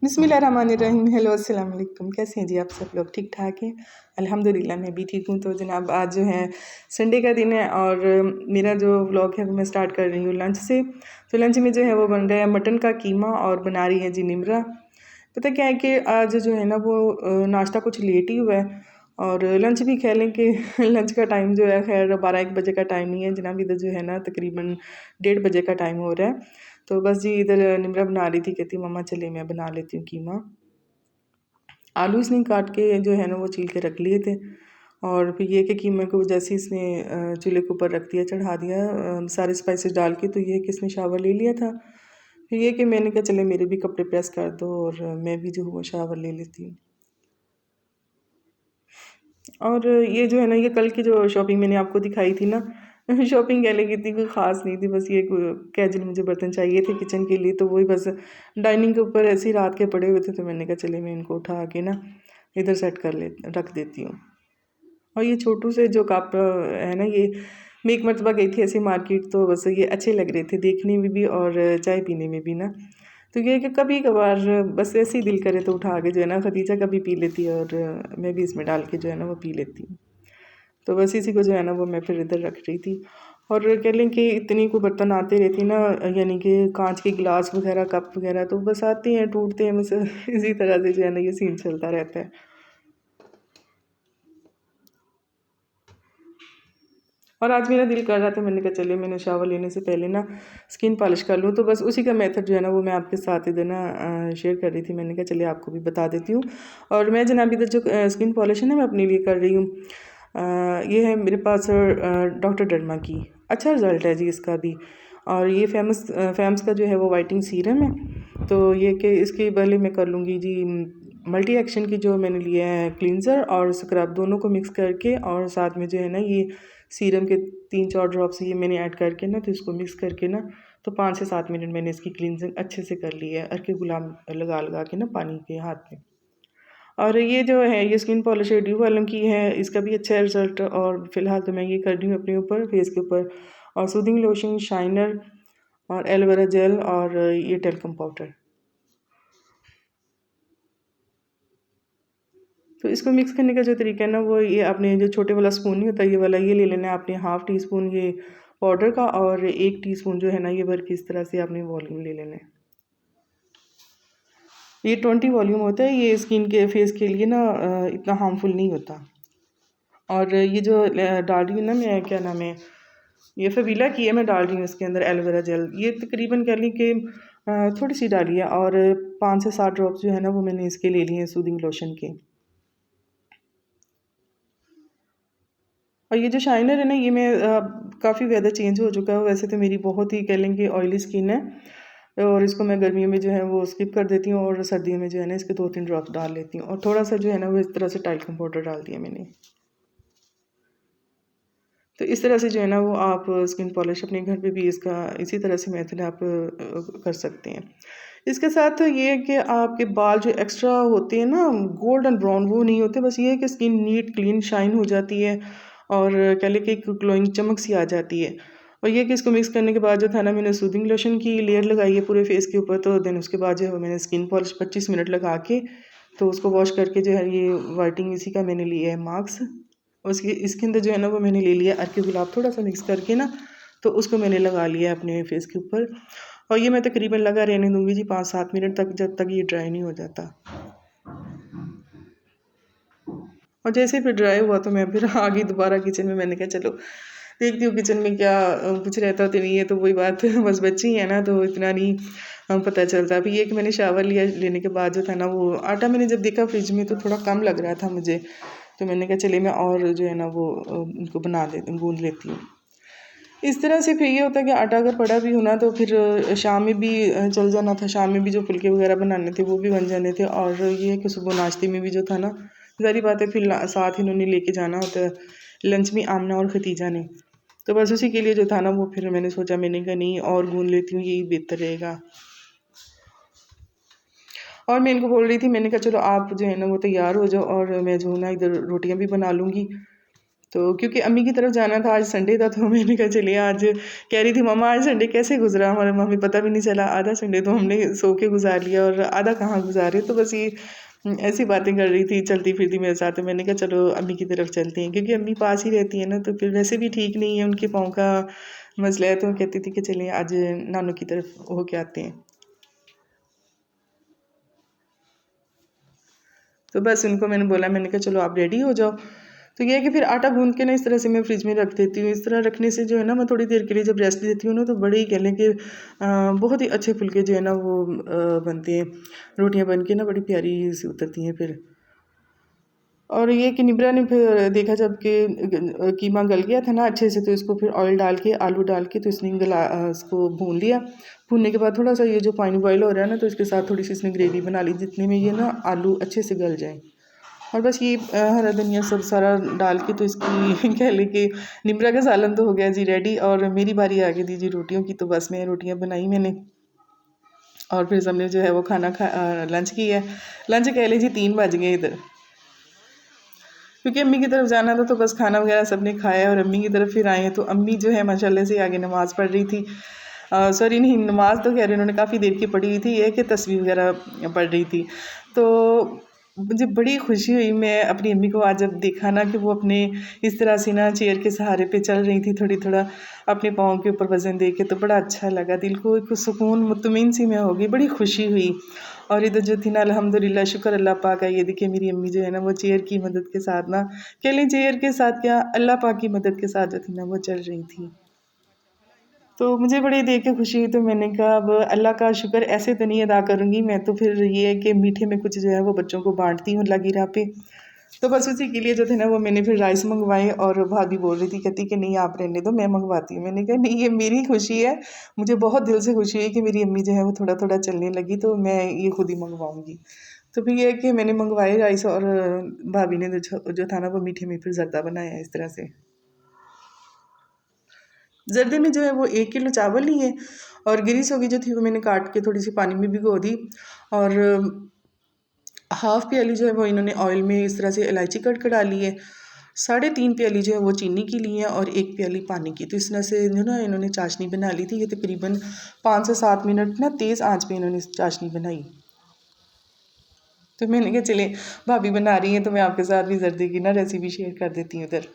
बिस्मिल्लाहिर्रहमानिर्रहीम। हेलो अस्सलाम वालेकुम। कैसे हैं जी आप सब लोग? ठीक ठाक हैं? अल्हम्दुलिल्लाह मैं भी ठीक हूँ। तो जनाब आज जो है संडे का दिन है और मेरा जो व्लॉग है वो मैं स्टार्ट कर रही हूँ लंच से। तो लंच में जो है वो बन रहा है मटन का कीमा और बना रही है जी निमरा। पता क्या है कि आज जो है ना वो नाश्ता कुछ लेट ही हुआ है और लंच भी कह लें कि लंच का टाइम जो है खैर 12-1 बजे का टाइम नहीं है जनाब। इधर जो है ना तकरीबन 1:30 बजे का टाइम हो रहा है। तो बस जी इधर निमरा बना रही थी, कहती मम्मा चले मैं बना लेती हूँ कीमा। आलू इसने काट के जो है ना वो छील के रख लिए थे और फिर ये कि कीमा को जैसे ही इसने चूल्हे के ऊपर रख दिया, चढ़ा दिया सारे स्पाइसेस डाल के, तो ये कि इसने शावर ले लिया था। फिर ये कि मैंने कहा चले मेरे भी कपड़े प्रेस कर दो और मैं भी जो हुआ शावर ले लेती हूँ। और ये जो है ना ये कल की जो शॉपिंग मैंने आपको दिखाई थी ना शॉपिंग कह लें इतनी कोई ख़ास नहीं थी, बस ये कैजुअल मुझे बर्तन चाहिए थे किचन के लिए, तो वही बस डाइनिंग के ऊपर ऐसे ही रात के पड़े हुए थे, तो मैंने कहा चले मैं इनको उठा के ना इधर सेट कर ले रख देती हूँ। और ये छोटू से जो कप है ना ये मैं एक मरतबा गई थी ऐसे मार्केट, तो बस ये अच्छे लग रहे थे देखने में भी और चाय पीने में भी ना। तो ये कि कभी कभार बस ऐसे ही दिल करे तो उठा के जो है ना खदीजा कभी पी लेती है और मैं भी इसमें डाल के जो है ना वो पी लेती हूँ। तो बस इसी को जो है ना वो मैं फिर इधर रख रही थी। और कह लें कि इतनी को बर्तन आते रहती ना, यानी कि कांच के गिलास वगैरह कप वगैरह तो बस आते हैं टूटते हैं बस इसी तरह से जो है ना ये सीन चलता रहता है। और आज मेरा दिल कर रहा था, मैंने कहा चलिए मैंने शावर लेने से पहले ना स्किन पॉलिश कर लूँ, तो बस उसी का मेथड जो है ना वो मैं आपके साथ इधर ना शेयर कर रही थी। मैंने कहा चलिए आपको भी बता देती हूँ। और मैं जनाब इधर जो स्किन पॉलिश है ना मैं अपने लिए कर रही हूँ। ये है मेरे पास डॉक्टर डर्मा की, अच्छा रिज़ल्ट है जी इसका भी। और ये फेमस का जो है वो वाइटनिंग सीरम है। तो ये कि इसके पहले मैं कर लूँगी जी मल्टी एक्शन की जो मैंने लिया है क्लींजर और स्क्रब दोनों को मिक्स करके, और साथ में जो है ना ये सीरम के 3-4 ड्रॉप्स ये मैंने ऐड करके ना, तो इसको मिक्स करके ना तो 5 से 7 मिनट मैंने इसकी क्लींजिंग अच्छे से कर ली है अर्के गुलाब लगा लगा के ना पानी के हाथ में। और ये जो है ये स्किन पॉलिश ड्यू वालों की है, इसका भी अच्छा है रिजल्ट। और फिलहाल तो मैं ये कर रही हूँ अपने ऊपर फेस के ऊपर। और सूदिंग लोशन, शाइनर और एलोवेरा जेल और ये टेल्कम पाउडर। तो इसको मिक्स करने का जो तरीका है ना वो ये आपने जो छोटे वाला स्पून नहीं होता ये वाला ये ले लेना है आपने, हाफ़ टी स्पून ये पाउडर का और 1 टीस्पून जो है ना ये भर के इस तरह से आपने वॉल्यूम ले लेना है। ये 20 वॉल्यूम होता है, ये स्किन के फेस के लिए ना इतना हार्मफुल नहीं होता। और ये जो डाल रही हूँ ना मैं, क्या नाम है, ये फवीला की है मैं डाल रही हूँ इसके अंदर एलोवेरा जेल। ये तकरीबन कह ली कि थोड़ी सी डाली है और 5 से 7 ड्रॉप्स जो है ना वो मैंने इसके ले लिए हैं सूदिंग लोशन के। और ये जो शाइनर है ना ये मैं काफ़ी वेदर चेंज हो चुका है, वैसे तो मेरी बहुत ही कह लें कि ऑयली स्किन है और इसको मैं गर्मियों में जो है वो स्किप कर देती हूँ और सर्दियों में जो है ना इसके 2-3 ड्रॉप्स डाल लेती हूँ और थोड़ा सा जो है ना वो इस तरह से टाल्कम पाउडर डाल दिया मैंने। तो इस तरह से जो है ना वो आप स्किन पॉलिश अपने घर पे भी इसका इसी तरह से मेथड आप कर सकते हैं। इसके साथ ये है कि आपके बाल जो एक्स्ट्रा होते हैं ना गोल्डन ब्राउन वो नहीं होते, बस ये है कि स्किन नीट क्लीन शाइन हो जाती है और कह लें कि एक ग्लोइंग चमक सी आ जाती है। और ये कि इसको मिक्स करने के बाद जो था ना मैंने सूदिंग लोशन की लेयर लगाई है पूरे फेस के ऊपर, तो देन उसके बाद जो है मैंने स्किन पॉलिश 25 मिनट लगा के तो उसको वॉश करके जो है ये वाइटिंग इसी का मैंने लिया है मार्क्स। उसके इसके अंदर जो है ना वो मैंने ले लिया अर्के गुलाब थोड़ा सा मिक्स करके ना, तो उसको मैंने लगा लिया अपने फेस के ऊपर। और ये मैं तकरीबन लगा रहने दूंगी जी 5-7 मिनट तक, जब तक ये ड्राई नहीं हो जाता। और जैसे फिर ड्राई हुआ तो मैं फिर आ गई दोबारा किचन में। मैंने कहा चलो देखती हूँ किचन में क्या कुछ रहता तो नहीं है, तो वही बात बस बच्ची है ना तो इतना नहीं पता चलता। अभी ये कि मैंने शावर लिया, लेने के बाद जो था ना वो आटा मैंने जब देखा फ्रिज में तो थोड़ा कम लग रहा था मुझे, तो मैंने कहा चलिए मैं और जो है ना वो उनको बना दे गूँध लेती हूँ। इस तरह से फिर ये होता है कि आटा अगर पड़ा भी हो ना तो फिर शाम में भी चल जाना था, शाम में भी जो फुलके वगैरह बनाने थे वो भी बन जाने थे। और ये है कि सुबह नाश्ते में भी जो था ना, ज़ाहिर बात है फिर साथ इन्होंने लेके जाना होता है लंच में आमना और खतीजा ने, तो बस उसी के लिए जो था ना वो फिर मैंने सोचा, मैंने कहा नहीं और गूँध लेती हूँ यही बेहतर रहेगा। और मैं इनको बोल रही थी, मैंने कहा चलो आप जो है ना वो तैयार हो जाओ और मैं जो है ना इधर रोटियाँ भी बना लूँगी। तो क्योंकि अम्मी की तरफ जाना था, आज संडे था, तो मैंने कहा चलिए आज कह रही थी मम्मा आज संडे कैसे गुजरा हमारे, मम्मी पता भी नहीं चला, आधा संडे तो हमने सो के गुजार लिया और आधा कहाँ गुजारे। तो बस ये ऐसी बातें कर रही थी चलती फिरती मेरे साथ। तो मैंने कहा चलो अम्मी की तरफ चलते हैं, क्योंकि अम्मी पास ही रहती है ना, तो फिर वैसे भी ठीक नहीं है, उनके पाँव का मसला है। तो कहती थी कि चलिए आज नानू की तरफ होके आते हैं। तो बस उनको मैंने बोला, मैंने कहा चलो आप रेडी हो जाओ। तो ये है कि फिर आटा गूंद के ना इस तरह से मैं फ्रिज में रख देती हूँ। इस तरह रखने से जो है ना, मैं थोड़ी देर के लिए जब रेस्ट देती हूँ ना, तो बड़े ही कह लें कि बहुत ही अच्छे फुलके जो है ना वो बनते हैं, रोटियाँ बन के ना बड़ी प्यारी सी उतरती हैं फिर। और ये कि निब्रा ने फिर देखा जब कि कीमा गल गया था ना अच्छे से, तो इसको फिर ऑयल डाल के आलू डाल के तो इसने इसको भून लिया। भूनने के बाद थोड़ा सा ये जो पानी बॉयल हो रहा है ना, तो इसके साथ थोड़ी सी इसने ग्रेवी बना ली, जितने में ये ना आलू अच्छे से गल जाए। और बस ये हरा धनिया सब सारा डाल के तो इसकी कह लें कि निब्रा का सालन तो हो गया जी रेडी। और मेरी बारी आ गई थी जी रोटियों की। तो बस मैं रोटियां बनाई मैंने, और फिर सबने जो है वो खाना लंच किया। लंच कह लीजिए 3 बज गए इधर, क्योंकि अम्मी की तरफ जाना था। तो बस खाना वगैरह सबने खाया और अम्मी की तरफ फिर आए हैं। तो अम्मी जो है माशाल्लाह से आगे नमाज़ पढ़ रही थी, सॉरी नहीं, नमाज तो कह रही उन्होंने काफ़ी देर की पढ़ी हुई थी, ये कि तस्वीर वगैरह पढ़ रही थी। तो मुझे बड़ी खुशी हुई, मैं अपनी अम्मी को आज जब देखा ना कि वो अपने इस तरह से ना चेयर के सहारे पे चल रही थी, थोड़ी थोड़ा अपने पाँव के ऊपर वज़न दे के, तो बड़ा अच्छा लगा, दिल को एक सुकून मुतमईन सी मैं हो गई, बड़ी खुशी हुई। और इधर जो थी ना अल्हम्दुलिल्लाह शुक्र अल्लाह पाक का, ये देखिए मेरी अम्मी जो है ना वो चेयर की मदद के साथ ना, कह लें चेयर के साथ क्या अल्लाह पाक की मदद के साथ जो थी ना वो चल रही थी। तो मुझे बड़ी देख के खुशी हुई। तो मैंने कहा अब अल्लाह का शुक्र ऐसे तो नहीं अदा करूँगी मैं, तो फिर ये है कि मीठे में कुछ जो है वो बच्चों को बांटती हूँ अल्लाह की राह पे। तो बस उसी के लिए जो थे ना वो मैंने फिर राइस मंगवाए, और भाभी बोल रही थी, कहती कि नहीं आप रहने दो मैं मंगवाती हूँ। मैंने कहा नहीं, ये मेरी खुशी है, मुझे बहुत दिल से खुशी हुई कि मेरी अम्मी जो है वो थोड़ा थोड़ा चलने लगी, तो मैं ये खुद ही मंगवाऊँगी। तो फिर ये है कि मैंने मंगवाए राइस, और भाभी ने जो था ना वो मीठे में फिर ज़र्दा बनाया इस तरह से। ज़र्दे में जो है वो 1 किलो चावल लिए, और गिरी सौगी जो थी वो मैंने काट के थोड़ी सी पानी में भिगो दी। और हाफ़ प्याली जो है वो इन्होंने ऑयल में इस तरह से इलायची कट कर डाली है। 3.5 प्याली जो है वो चीनी की ली है, और 1 प्याली पानी की। तो इस तरह से जो ना इन्होंने चाशनी बना ली थी। ये तकरीबन 5 से 7 मिनट ना तेज़ आंच पे इन्होंने चाशनी बनाई। तो मैंने कहा चले भाभी बना रही हैं तो मैं आपके साथ भी ज़र्दे की ना रेसिपी शेयर कर देती हूँ। उधर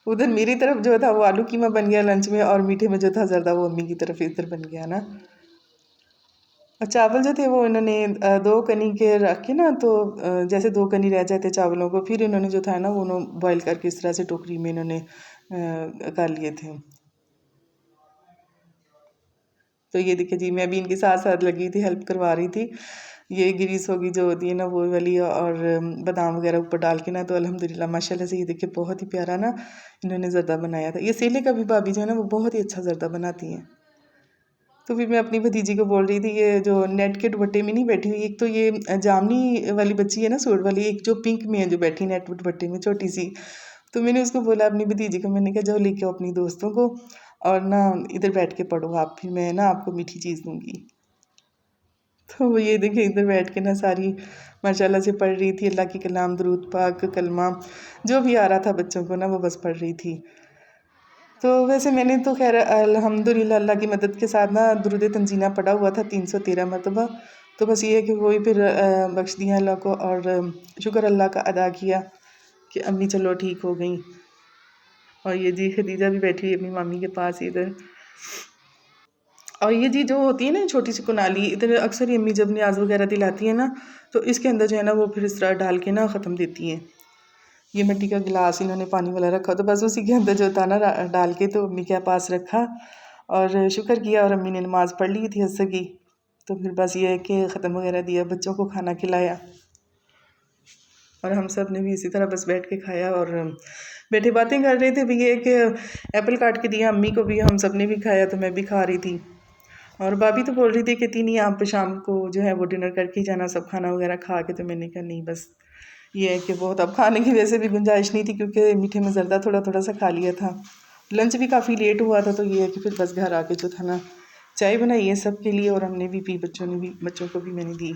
उधर मेरी तरफ जो था वो आलू कीमा बन गया लंच में, और मीठे में जो था ज़र्दा वो अम्मी की तरफ इधर बन गया ना। और चावल जो थे वो इन्होंने 2 कनी के रख के ना, तो जैसे 2 कनी रह जाते चावलों को, फिर इन्होंने जो था ना वो बॉयल करके इस तरह से टोकरी में इन्होंने कर लिए थे। तो ये देखिए जी, मैं भी इनके साथ साथ लगी थी, हेल्प करवा रही थी। ये गिरीस होगी जो होती है ना वो वाली, और बादाम वगैरह ऊपर डाल के ना, तो अल्हम्दुलिल्लाह माशाल्लाह से ये देखिए बहुत ही प्यारा ना इन्होंने ज़र्दा बनाया था। ये सेले का भी भाभी जो है ना वो बहुत ही अच्छा ज़र्दा बनाती हैं। तो फिर मैं अपनी भतीजी को बोल रही थी, ये जो नेट के दुपट्टे में नहीं बैठी हुई, एक तो ये जामनी वाली बच्ची है ना सूट वाली, एक जो पिंक में है जो बैठी नेट दुपट्टे में छोटी सी। तो मैंने उसको बोला अपनी भतीजी को, मैंने कहा जाओ लेके आओ अपनी दोस्तों को, और ना इधर बैठ के पढ़ो आप, फिर मैं ना आपको मीठी चीज़ दूंगी। तो वो ये देखिए इधर बैठ के ना सारी माशाल्लाह से पढ़ रही थी, अल्लाह की कलाम, दुरूद पाक, कलमा जो भी आ रहा था बच्चों को ना वो बस पढ़ रही थी। तो वैसे मैंने तो खैर अल्हम्दुलिल्लाह अल्लाह की मदद के साथ ना दुरूद तंजीना पढ़ा हुआ था 313 मरतबा। तो बस ये है कि वही फिर बख्श दिया अल्लाह को, और शुक्र अल्लाह का अदा किया कि अम्मी चलो ठीक हो गई। और ये जी खदीजा भी बैठी हुई अपनी मामी के पास इधर। और ये जी जो होती है ना छोटी सी कुनाली, इधर अक्सर ही अम्मी जब न्याज वगैरह दिलाती है ना, तो इसके अंदर जो है ना वो फिर इस तरह डाल के ना ख़त्म देती हैं। ये मिट्टी का गिलास इन्होंने पानी वाला रखा, तो बस उसी के अंदर जो था ना डाल के तो अम्मी के पास रखा, और शुक्र किया, और अम्मी ने नमाज़ पढ़ ली थी असर की। तो फिर बस ये है कि ख़त्म वगैरह दिया, बच्चों को खाना खिलाया, और हम सब ने भी इसी तरह बस बैठ के खाया, और बैठे बातें कर रहे थे। भी ये है कि एप्पल काट के दिया अम्मी को भी, हम सब ने भी खाया, तो मैं भी खा रही थी। और भाभी तो बोल रही थी कि नहीं आप शाम को जो है वो डिनर करके ही जाना, सब खाना वगैरह खा के। तो मैंने कहा नहीं, बस ये है कि बहुत अब खाने की वैसे भी गुंजाइश नहीं थी, क्योंकि मीठे में ज़र्दा थोड़ा थोड़ा सा खा लिया था, लंच भी काफ़ी लेट हुआ था। तो ये है कि फिर बस घर आके जो था ना चाय बनाई है सबके लिए, और हमने भी पी, बच्चों को भी मैंने दी।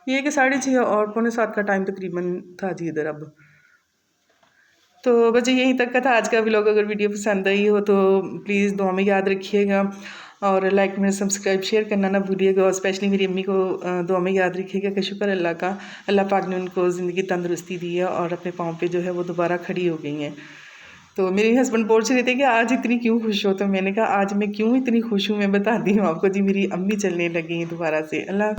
ये कि 6:30 और 6:45 का टाइम तकरीबन था जी इधर अब। तो बस जी यहीं तक का था आज का व्लॉग। अगर वीडियो पसंद आई हो तो प्लीज़ दुआ में याद रखिएगा और लाइक में सब्सक्राइब शेयर करना ना भूलिएगा। और स्पेशली मेरी अम्मी को दुआ में याद रखिएगा कि शुक्र अल्लाह का, अल्लाह पाक ने उनको ज़िंदगी तंदुरुस्ती दी है और अपने पाँव पे जो है वो दोबारा खड़ी हो गई हैं। तो मेरे हस्बैंड पूछ रहे थे कि आज इतनी क्यों खुश हो, तो मैंने कहा आज मैं क्यों इतनी खुश हूँ मैं बताती हूँ आपको जी। मेरी अम्मी चलने लगी हैं दोबारा से। अल्लाह